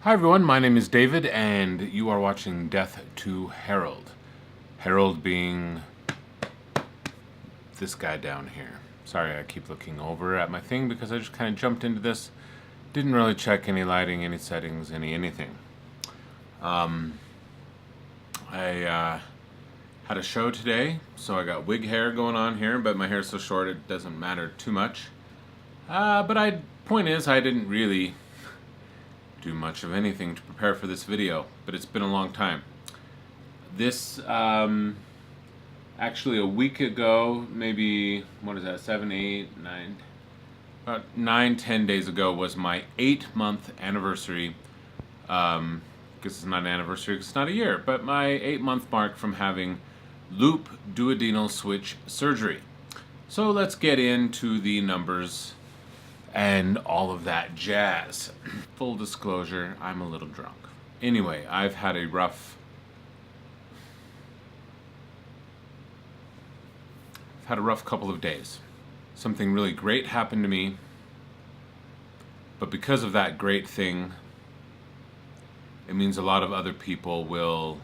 Hi everyone, my name is David and you are watching Death to Harold. Harold being this guy down here. Sorry, I keep looking over at my thing because I just kind of jumped into this. Didn't really check any lighting, any settings, anything. I had a show today, so I got wig hair going on here, but my hair is so short it doesn't matter too much. Point is, I didn't really do much of anything to prepare for this video, but it's been a long time. This, actually a week ago, maybe, what is that, 7, 8, 9, about 9, 10 days ago was my 8-month anniversary. Because it's not an anniversary, because it's not a year, but my 8-month mark from having Loop Duodenal Switch surgery. So let's get into the numbers and all of that jazz. Full disclosure, I'm a little drunk. Anyway, I've had a rough couple of days. Something really great happened to me, but because of that great thing, it means a lot of other people will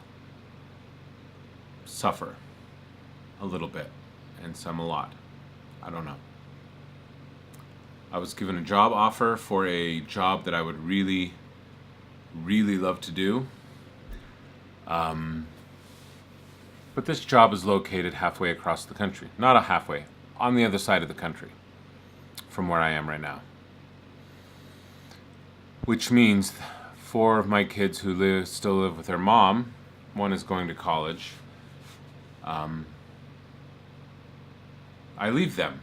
suffer a little bit, and some a lot. I don't know. I was given a job offer for a job that I would really, really love to do. But this job is located halfway across the country. Not a halfway, on the other side of the country from where I am right now. Which means 4 of my kids who still live with their mom, one is going to college, I leave them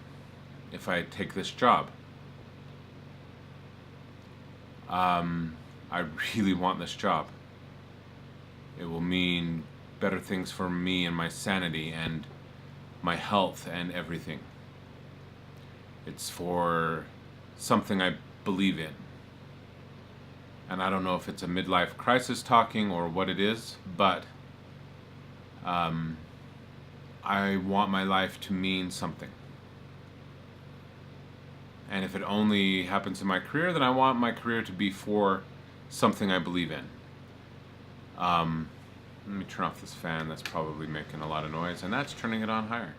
if I take this job. I really want this job. It will mean better things for me and my sanity and my health and everything. It's for something I believe in. And I don't know if it's a midlife crisis talking or what it is, but I want my life to mean something. And if it only happens in my career, then I want my career to be for something I believe in. Let me turn off this fan that's probably making a lot of noise, and that's turning it on higher.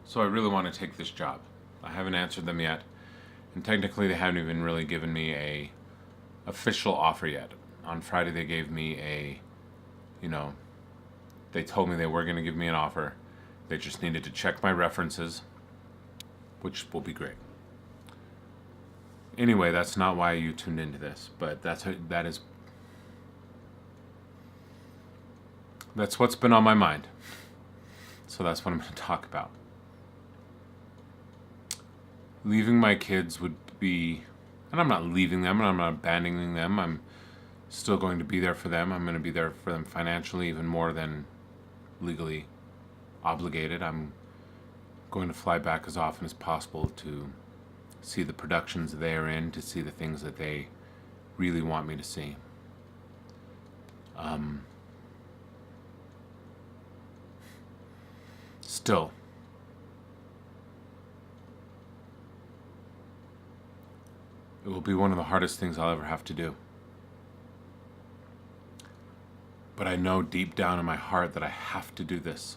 So I really want to take this job. I haven't answered them yet, and technically they haven't even really given me a official offer yet. On Friday they gave me they told me they were going to give me an offer. They just needed to check my references, which will be great. Anyway, that's not why you tuned into this, but that's what's been on my mind. So that's what I'm going to talk about. Leaving my kids would be, and I'm not leaving them, and I'm not abandoning them. I'm still going to be there for them. I'm going to be there for them financially, even more than legally obligated. I'm going to fly back as often as possible to see the productions they are in, to see the things that they really want me to see. Still, it will be one of the hardest things I'll ever have to do. But I know deep down in my heart that I have to do this.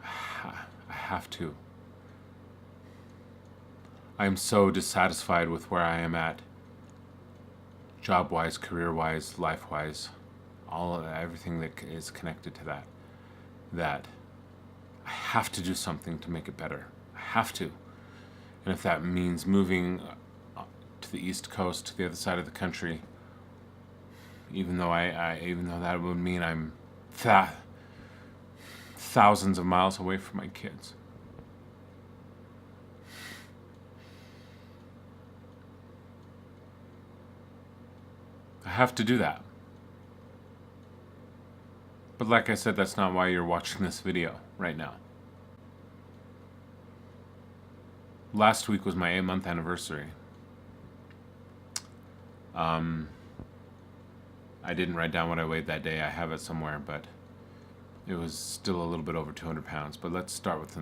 I have to. I am so dissatisfied with where I am at, job-wise, career-wise, life-wise, everything that is connected to that I have to do something to make it better. I have to. And if that means moving to the East Coast, to the other side of the country, even though that would mean I'm thousands of miles away from my kids. I have to do that. But like I said, that's not why you're watching this video right now. Last week was my 8-month anniversary. I didn't write down what I weighed that day. I have it somewhere, but it was still a little bit over 200 pounds. But let's start with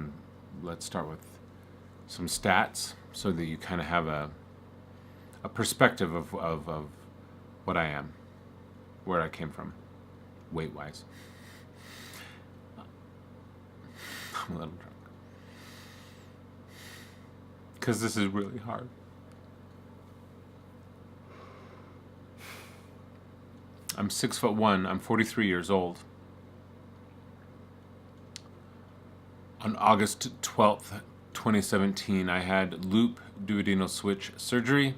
some stats so that you kind of have a perspective of what I am, where I came from, weight-wise. I'm a little drunk. Because this is really hard. I'm 6'1", I'm 43 years old. On August 12th, 2017, I had Loop Duodenal Switch surgery.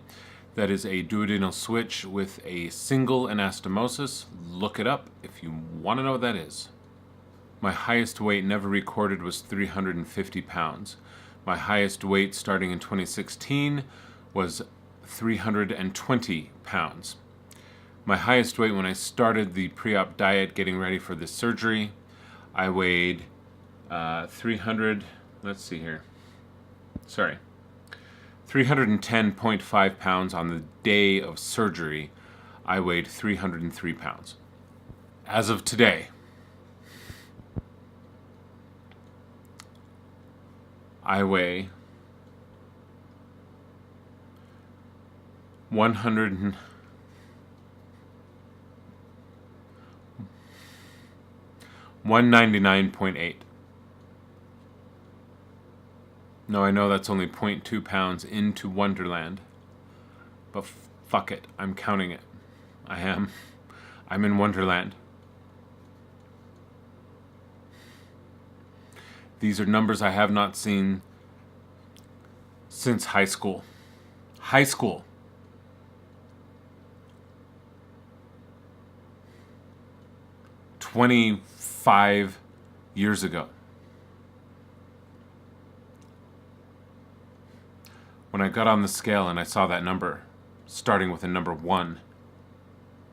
That is a duodenal switch with a single anastomosis. Look it up if you want to know what that is. My highest weight never recorded was 350 pounds. My highest weight starting in 2016 was 320 pounds. My highest weight when I started the pre-op diet getting ready for this surgery, I weighed 310.5 pounds. On the day of surgery, I weighed 303 pounds. As of today, I weigh 199.8. No, I know that's only 0.2 pounds into Wonderland, but fuck it, I'm counting it. I'm in Wonderland. These are numbers I have not seen since high school. High school. "25 years ago. When I got on the scale and I saw that number, starting with a number 1,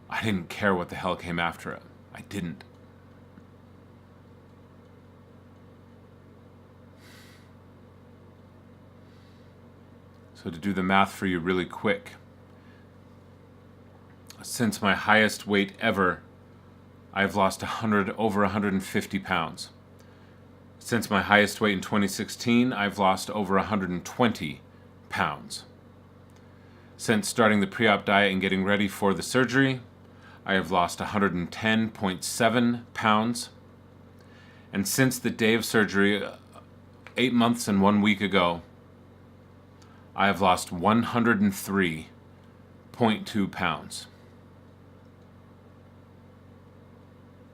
I didn't care what the hell came after it. I didn't. So to do the math for you really quick, since my highest weight ever, I've lost over 150 pounds. Since my highest weight in 2016, I've lost over 120 pounds. Since starting the pre-op diet and getting ready for the surgery, I have lost 110.7 pounds. And since the day of surgery, 8 months and 1 week ago, I have lost 103.2 pounds.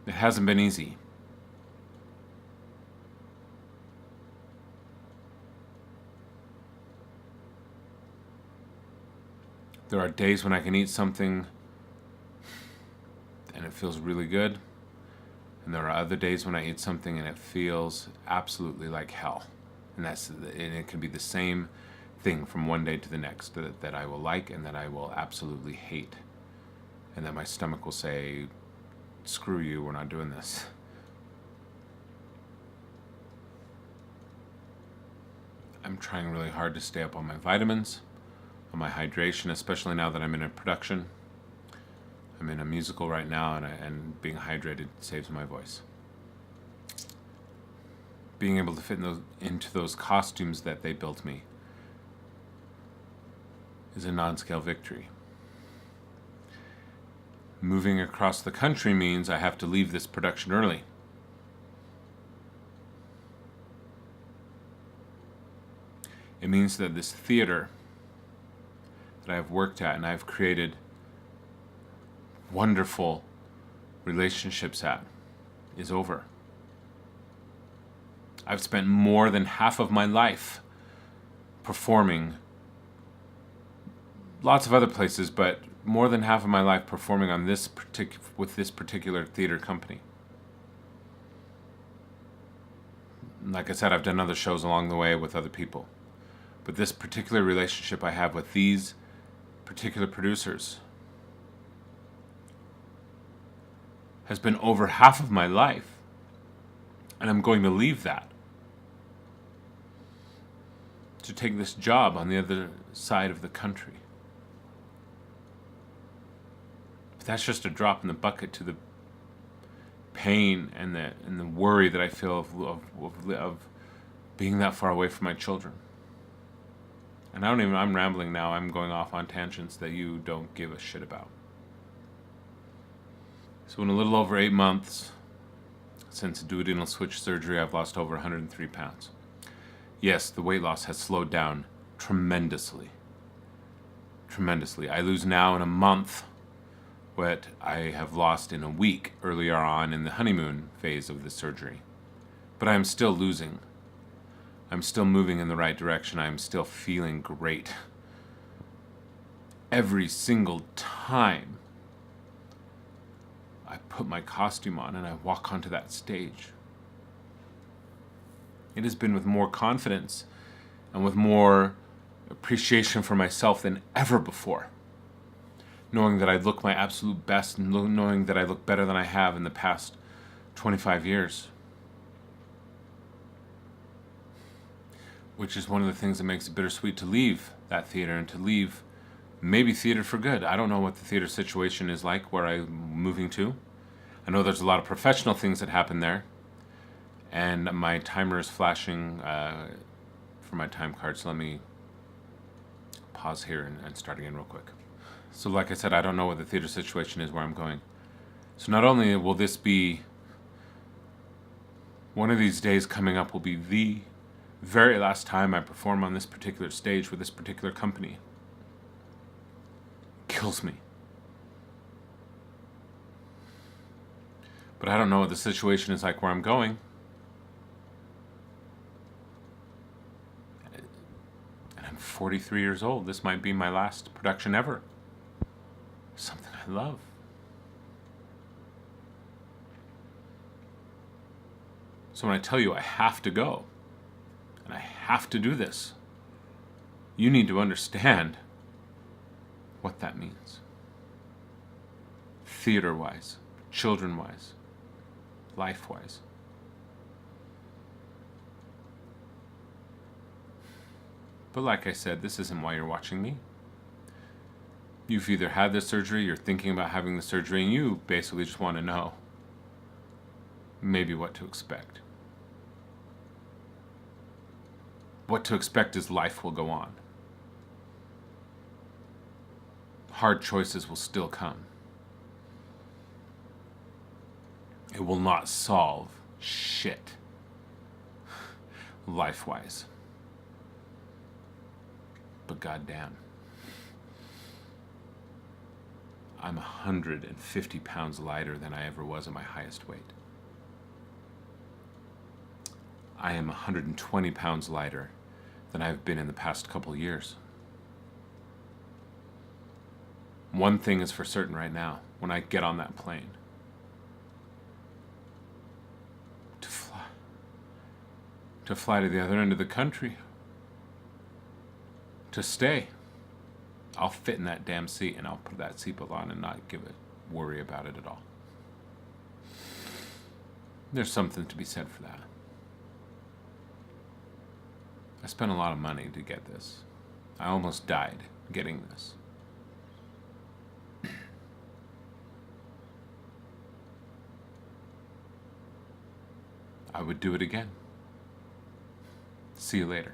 It hasn't been easy. There are days when I can eat something and it feels really good. And there are other days when I eat something and it feels absolutely like hell. And it can be the same thing from one day to the next that I will like and that I will absolutely hate. And that my stomach will say, "Screw you, we're not doing this." I'm trying really hard to stay up on my vitamins, on my hydration, especially now that I'm in a production. I'm in a musical right now, and being hydrated saves my voice. Being able to fit into those costumes that they built me is a non-scale victory. Moving across the country means I have to leave this production early. It means that this theater that I've worked at and I've created wonderful relationships at is over. I've spent more than half of my life performing lots of other places, but more than half of my life performing on with this particular theater company. Like I said, I've done other shows along the way with other people. But this particular relationship I have with these particular producers has been over half of my life. And I'm going to leave that to take this job on the other side of the country. But that's just a drop in the bucket to the pain and the worry that I feel of being that far away from my children. And I'm rambling now. I'm going off on tangents that you don't give a shit about. So in a little over 8 months since duodenal switch surgery, I've lost over 103 pounds. Yes, the weight loss has slowed down tremendously. Tremendously. I lose now in a month what I have lost in a week earlier on in the honeymoon phase of the surgery. But I'm still losing. I'm still moving in the right direction. I'm still feeling great. Every single time I put my costume on and I walk onto that stage, it has been with more confidence and with more appreciation for myself than ever before. Knowing that I look my absolute best and knowing that I look better than I have in the past 25 years. Which is one of the things that makes it bittersweet to leave that theater and to leave maybe theater for good. I don't know what the theater situation is like where I'm moving to. I know there's a lot of professional things that happen there. And my timer is flashing for my time card, so let me pause here and start again real quick. So like I said, I don't know what the theater situation is where I'm going. So not only will this be, one of these days coming up will be the very last time I perform on this particular stage with this particular company. Kills me. But I don't know what the situation is like where I'm going. And I'm 43 years old. This might be my last production ever. Something I love. So when I tell you I have to go, and I have to do this, you need to understand what that means. Theater-wise, children-wise, life-wise. But like I said, this isn't why you're watching me. You've either had this surgery, you're thinking about having the surgery, and you basically just want to know maybe what to expect. What to expect is life will go on. Hard choices will still come. It will not solve shit, life-wise. But goddamn, I'm 150 pounds lighter than I ever was at my highest weight. I am 120 pounds lighter than I've been in the past couple years. One thing is for certain right now, when I get on that plane, to fly to the other end of the country, to stay, I'll fit in that damn seat and I'll put that seatbelt on and not worry about it at all. There's something to be said for that. I spent a lot of money to get this. I almost died getting this. I would do it again. See you later.